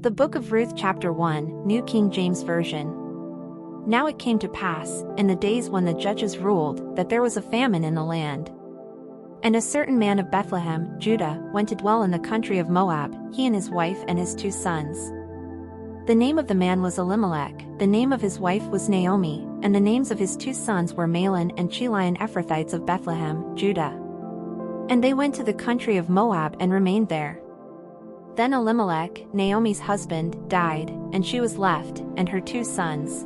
The Book of Ruth Chapter 1, New King James Version. Now it came to pass, in the days when the judges ruled, that there was a famine in the land. And a certain man of Bethlehem, Judah, went to dwell in the country of Moab, he and his wife and his 2 sons. The name of the man was Elimelech, the name of his wife was Naomi, and the names of his 2 sons were Mahlon and Chilion, Ephrathites of Bethlehem, Judah. And they went to the country of Moab and remained there. Then Elimelech, Naomi's husband, died, and she was left, and her 2 sons.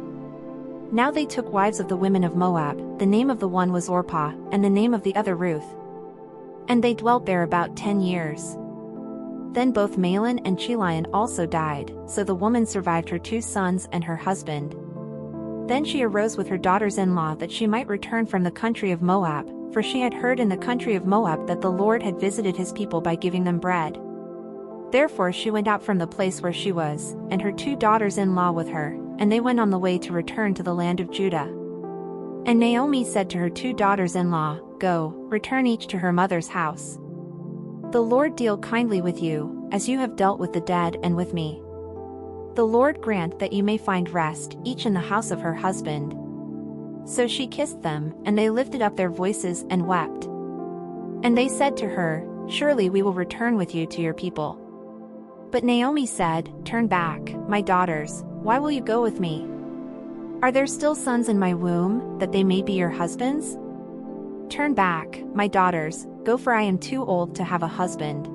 Now they took wives of the women of Moab, the name of the one was Orpah, and the name of the other Ruth. And they dwelt there about 10 years. Then both Mahlon and Chilion also died, so the woman survived her 2 sons and her husband. Then she arose with her daughters-in-law that she might return from the country of Moab, for she had heard in the country of Moab that the Lord had visited his people by giving them bread. Therefore she went out from the place where she was, and her 2 daughters-in-law with her, and they went on the way to return to the land of Judah. And Naomi said to her 2 daughters-in-law, Go, return each to her mother's house. The Lord deal kindly with you, as you have dealt with the dead and with me. The Lord grant that you may find rest, each in the house of her husband. So she kissed them, and they lifted up their voices and wept. And they said to her, Surely we will return with you to your people. But Naomi said, Turn back, my daughters, why will you go with me? Are there still sons in my womb, that they may be your husbands? Turn back, my daughters, go, for I am too old to have a husband.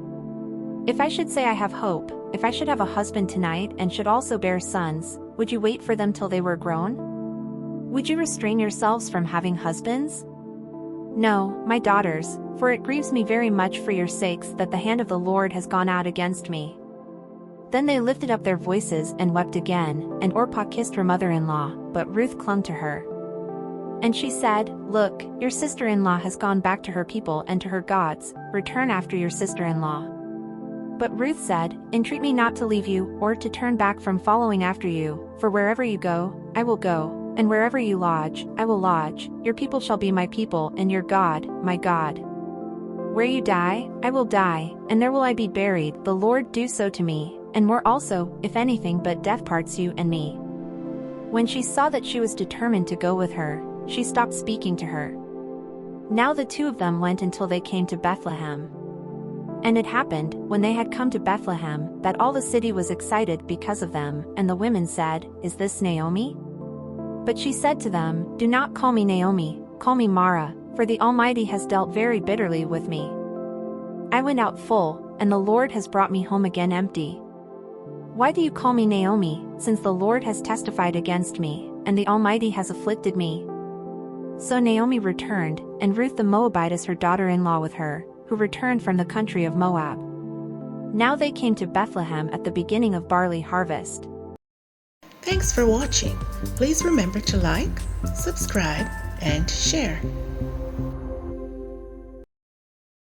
If I should say I have hope, if I should have a husband tonight and should also bear sons, would you wait for them till they were grown? Would you restrain yourselves from having husbands? No, my daughters, for it grieves me very much for your sakes that the hand of the Lord has gone out against me. Then they lifted up their voices and wept again, and Orpah kissed her mother-in-law, but Ruth clung to her. And she said, Look, your sister-in-law has gone back to her people and to her gods, return after your sister-in-law. But Ruth said, Entreat me not to leave you, or to turn back from following after you, for wherever you go, I will go, and wherever you lodge, I will lodge, your people shall be my people, and your God, my God. Where you die, I will die, and there will I be buried, the Lord do so to me, and more also, if anything but death parts you and me. When she saw that she was determined to go with her, she stopped speaking to her. Now the 2 of them went until they came to Bethlehem. And it happened, when they had come to Bethlehem, that all the city was excited because of them, and the women said, Is this Naomi? But she said to them, Do not call me Naomi, call me Mara, for the Almighty has dealt very bitterly with me. I went out full, and the Lord has brought me home again empty. Why do you call me Naomi, since the Lord has testified against me, and the Almighty has afflicted me? So Naomi returned, and Ruth the Moabitess her daughter-in-law with her, who returned from the country of Moab. Now they came to Bethlehem at the beginning of barley harvest. Thanks for watching. Please remember to like, subscribe, and share.